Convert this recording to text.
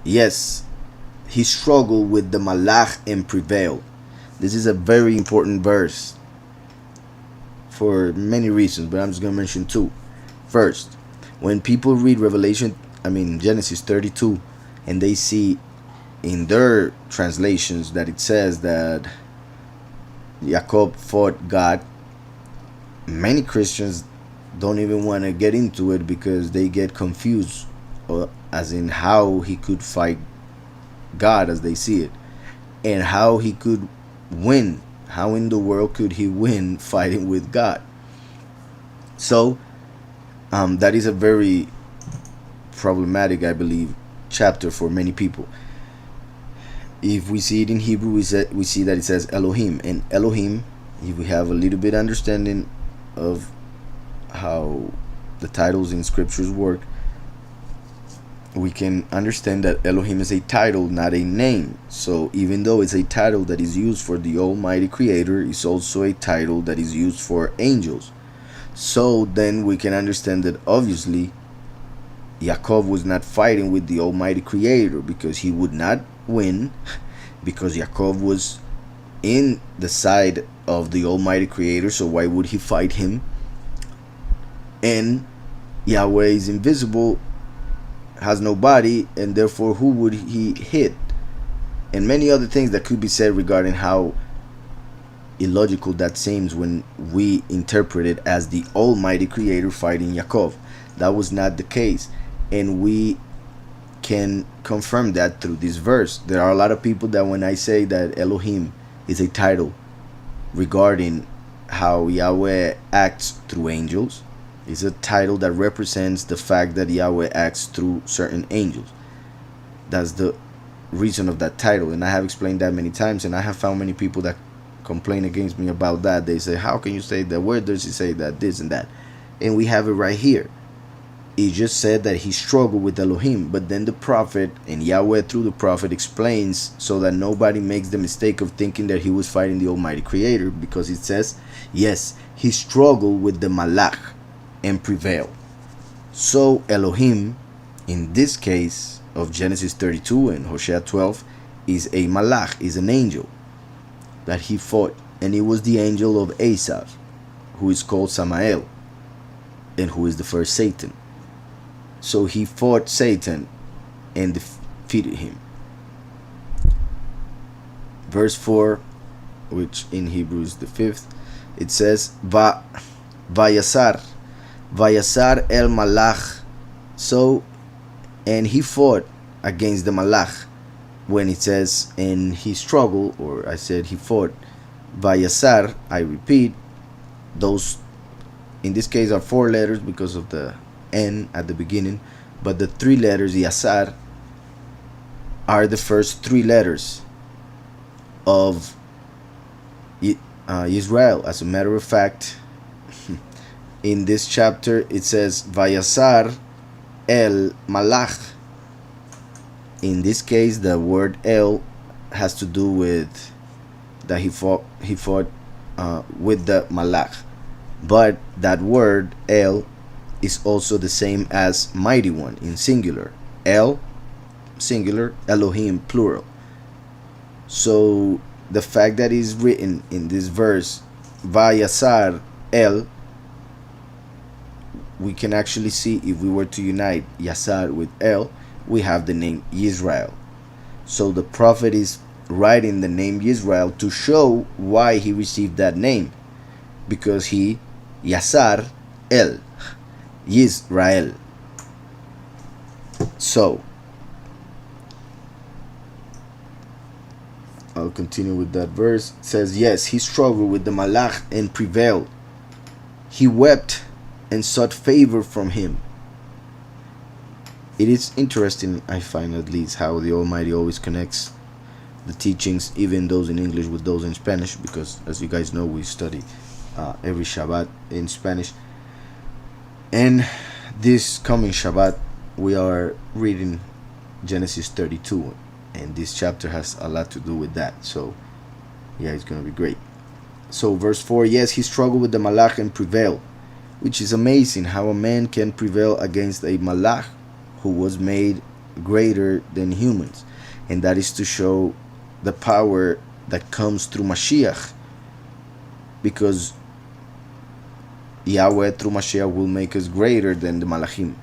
Yes, he struggled with the malach and prevailed. This is a very important verse for many reasons, but I'm just going to mention two. First, when people read Genesis 32, and they see in their translations that it says that Yacov fought God, many Christians don't even want to get into it because they get confused, as in how he could fight God as they see it, and how he could win. How in the world could he win fighting with God? So that is a very problematic, I believe, chapter for many people. If we see it in Hebrew, we see that it says Elohim, and Elohim, if we have a little bit understanding of how the titles in scriptures work, we can understand that Elohim is a title, not a name. So even though it's a title that is used for the Almighty Creator, it's also a title that is used for angels. So then we can understand that obviously Yaakov was not fighting with the Almighty Creator, because he would not win, because Yaakov was in the side of the Almighty Creator. So why would he fight him? And Yahweh is invisible, has no body, and therefore who would he hit? And many other things that could be said regarding how illogical that seems when we interpret it as the Almighty Creator fighting Yaakov. That was not the case, and we can confirm that through this verse. There are a lot of people that when I say that Elohim is a title regarding how Yahweh acts through angels, it's a title that represents the fact that Yahweh acts through certain angels. That's the reason of that title, and I have explained that many times, and I have found many people that complain against me about that. They say, how can you say that? Where does he say that? This and that. And we have it right here. He just said that he struggled with Elohim, but then the prophet, and Yahweh through the prophet, explains so that nobody makes the mistake of thinking that he was fighting the Almighty Creator, because it says, yes, he struggled with the malach and prevailed. So Elohim, in this case of Genesis 32 and Hoshea 12, is a malach, is an angel that he fought, and it was the angel of Esav, who is called Samael, and who is the first Satan. So he fought Satan and defeated him. Verse 4, which in Hebrew is the 5th, it says, Vayasar el malach. So, and he fought against the malach. When it says, and he struggled, or I said he fought, Vayasar, I repeat, those in this case are 4 letters because of the N at the beginning, but the 3 letters, Yasar, are the first 3 letters of Israel. As a matter of fact, in this chapter it says Vayasar el malach. In this case, the word el has to do with that he fought with the malach, but that word el is also the same as mighty one in singular. El singular, Elohim plural. So the fact that is written in this verse Vayasar el, we can actually see, if we were to unite Yasar with El, we have the name Israel. So the prophet is writing the name Israel to show why he received that name, because he Yasar El Yisrael. So I'll continue with that verse. It says, yes, he struggled with the malach and prevailed. He wept and sought favor from him. It is interesting, I find at least, how the Almighty always connects the teachings, even those in English, with those in Spanish, because as you guys know, we study every Shabbat in Spanish. And this coming Shabbat, we are reading Genesis 32, and this chapter has a lot to do with that. So yeah, it's going to be great. So verse 4, yes, he struggled with the malach and prevailed, which is amazing how a man can prevail against a malach who was made greater than humans, and that is to show the power that comes through Mashiach, because Yahweh through Mashiach will make us greater than the Malachim.